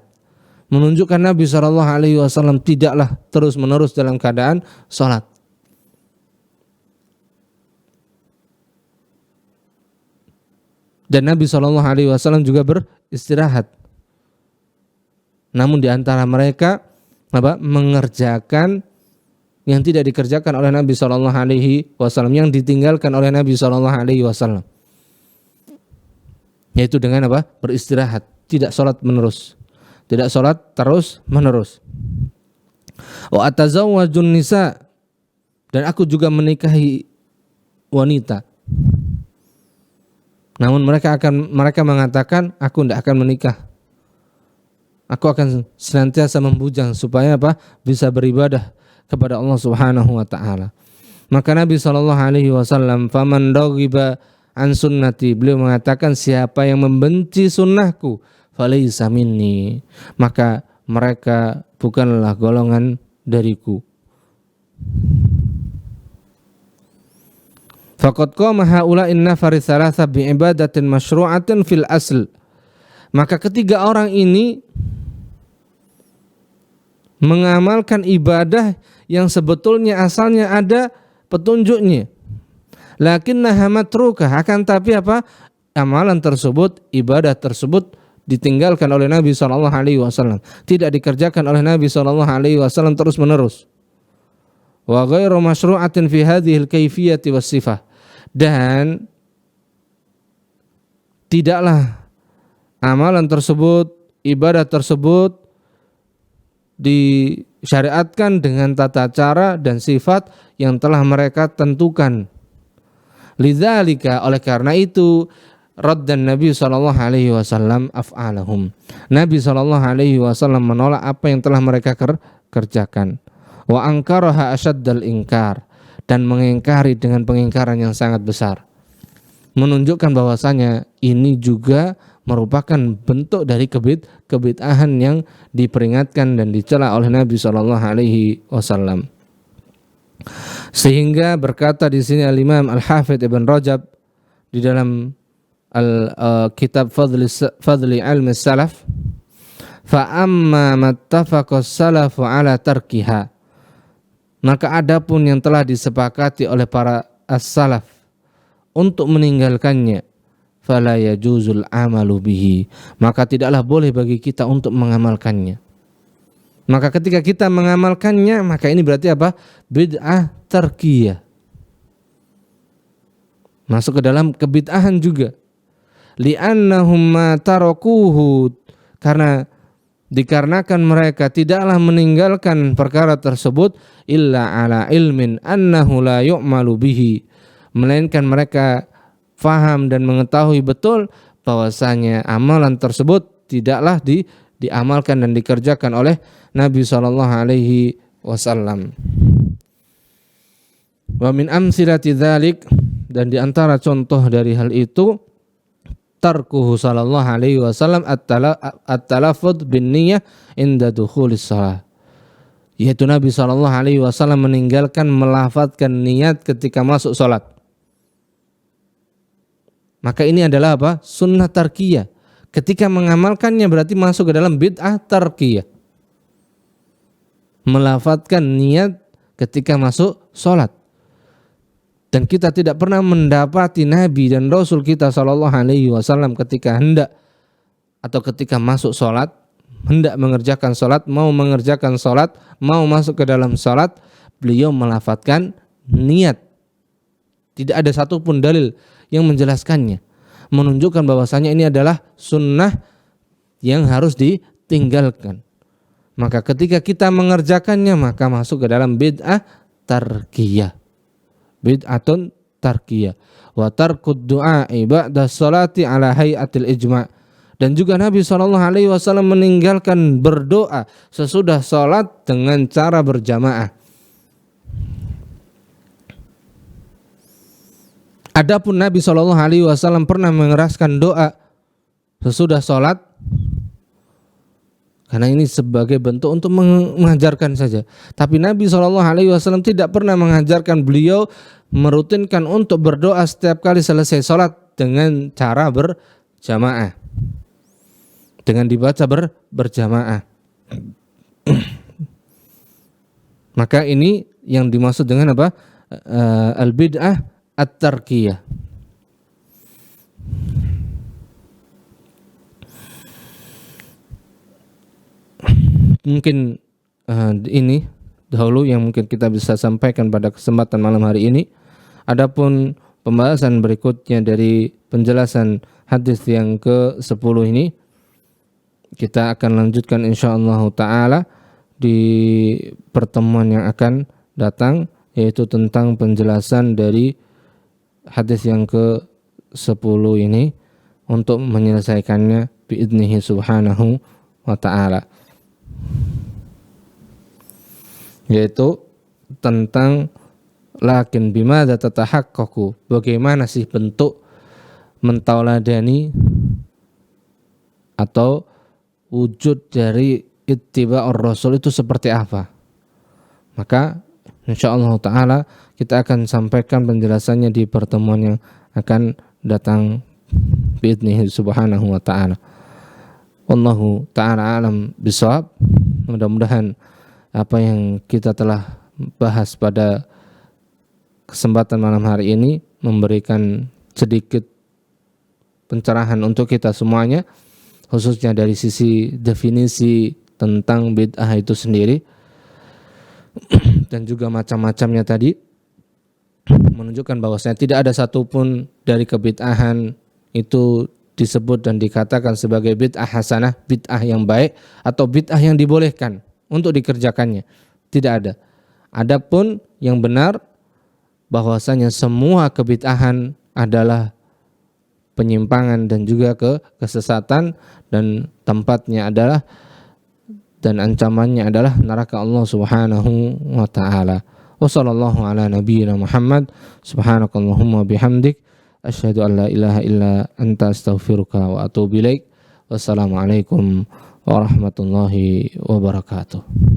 Menunjukkan Nabi SAW tidaklah terus menerus dalam keadaan salat. Dan Nabi SAW juga beristirahat. Namun di antara mereka mengerjakan yang tidak dikerjakan oleh Nabi SAW, yang ditinggalkan oleh Nabi SAW, yaitu dengan beristirahat, tidak sholat menerus, tidak sholat terus menerus. Wa atazawwajun nisa, dan aku juga menikahi wanita. Namun mereka mengatakan aku tidak akan menikah. Aku akan senantiasa membujang supaya bisa beribadah kepada Allah Subhanahu wa taala. Maka Nabi SAW, faman raghiba an sunnati, beliau mengatakan siapa yang membenci sunnahku falaysa minni, maka mereka bukanlah golongan dariku. Faqad qama haula'in nafari tsalatsa bi ibadatin masyru'atin fil asl. Maka ketiga orang ini mengamalkan ibadah yang sebetulnya asalnya ada petunjuknya. Lakinnaha matrukah, akan tapi amalan tersebut, ibadah tersebut ditinggalkan oleh Nabi SAW, tidak dikerjakan oleh Nabi SAW terus menerus. Wa ghairu masyru'atin fi hadhil kaifiyati was sifah, dan tidaklah amalan tersebut, ibadah tersebut disyariatkan dengan tata cara dan sifat yang telah mereka tentukan. Lidzalika, oleh karena itu, raddan Nabi SAW af'alahum, Nabi SAW menolak apa yang telah mereka kerjakan. Wa angkaraha asyaddal ingkar, dan mengingkari dengan pengingkaran yang sangat besar. Menunjukkan bahwasanya ini juga merupakan bentuk dari kebid'ahan yang diperingatkan dan dicela oleh Nabi SAW. Sehingga berkata di sini Al-Imam Al-Hafidz Ibn Rajab di dalam kitab Fadli Ilmi Salaf, fa amma mattafaqas salafu ala tarkiha, maka adapun yang telah disepakati oleh para as-salaf untuk meninggalkannya, fala yajuzul amalu bihi, maka tidaklah boleh bagi kita untuk mengamalkannya. Maka ketika kita mengamalkannya, maka ini berarti bid'ah tarkiyah, masuk ke dalam kebid'ahan juga. Li'annahum ma tarakuhu, dikarenakan mereka tidaklah meninggalkan perkara tersebut illa ala ilmin annahu la yu'malu bihi, melainkan mereka faham dan mengetahui betul bahwasanya amalan tersebut tidaklah diamalkan dan dikerjakan oleh Nabi SAW. Wa min amsilati dzalik, dan di antara contoh dari hal itu, tarkuhu sallallahu alaihi wasallam at-talaffuz bin niyyah inda dukhulis shalah, yaitu Nabi SAW meninggalkan melafadzkan niat ketika masuk salat. Maka ini adalah sunnah tarkiyah. Ketika mengamalkannya berarti masuk ke dalam bid'ah tarkiyah, melafadzkan niat ketika masuk salat. Dan kita tidak pernah mendapati Nabi dan Rasul kita SAW ketika hendak atau ketika masuk salat, hendak mengerjakan salat, mau mengerjakan salat, mau masuk ke dalam salat, beliau melafadzkan niat. Tidak ada satupun dalil yang menjelaskannya, menunjukkan bahwasanya ini adalah sunnah yang harus ditinggalkan. Maka ketika kita mengerjakannya, maka masuk ke dalam bid'ah tarkiyah. bid'atun tarkiyah. Wa tarkud du'a'i ba'da sholati ala hayatil ijma'. Dan juga Nabi SAW meninggalkan berdoa sesudah sholat dengan cara berjamaah. Adapun Nabi SAW pernah mengeraskan doa sesudah sholat, karena ini sebagai bentuk untuk mengajarkan saja. Tapi Nabi SAW tidak pernah mengajarkan, beliau merutinkan untuk berdoa setiap kali selesai sholat dengan cara berjamaah, dengan dibaca berjamaah. Maka ini yang dimaksud dengan apa? Al-bid'ah at-tarkiyah. Mungkin ini dahulu yang mungkin kita bisa sampaikan pada kesempatan malam hari ini. Adapun pembahasan berikutnya dari penjelasan hadis yang ke-10 ini kita akan lanjutkan insyaallah taala di pertemuan yang akan datang, yaitu tentang penjelasan dari hadis yang ke-10 ini untuk menyelesaikannya biidnihi subhanahu wa ta'ala, yaitu tentang lakin bimadza tatahaqqaqu, bagaimana sih bentuk mentauladani atau wujud dari ittiba'ur rasul itu seperti apa. Maka insyaallah taala kita akan sampaikan penjelasannya di pertemuan yang akan datang biidnihi subhanahu wa ta'ala. Wallahu ta'ala alam bisawab. Mudah-mudahan apa yang kita telah bahas pada kesempatan malam hari ini memberikan sedikit pencerahan untuk kita semuanya, khususnya dari sisi definisi tentang bid'ah itu sendiri dan juga macam-macamnya tadi, menunjukkan bahwasanya tidak ada satupun dari kebid'ahan itu disebut dan dikatakan sebagai bid'ah hasanah, bid'ah yang baik atau bid'ah yang dibolehkan untuk dikerjakannya. Tidak ada. Adapun yang benar bahwasanya semua kebid'ahan adalah penyimpangan dan juga kesesatan, dan tempatnya adalah dan ancamannya adalah neraka Allah Subhanahu wa taala. Wa sallallahu ala nabiyyina Muhammad subhanakallahumma bihamdik asyhadu an la ilaha illa anta astaghfiruka wa atubu ilaik. Wassalamualaikum warahmatullahi wabarakatuh.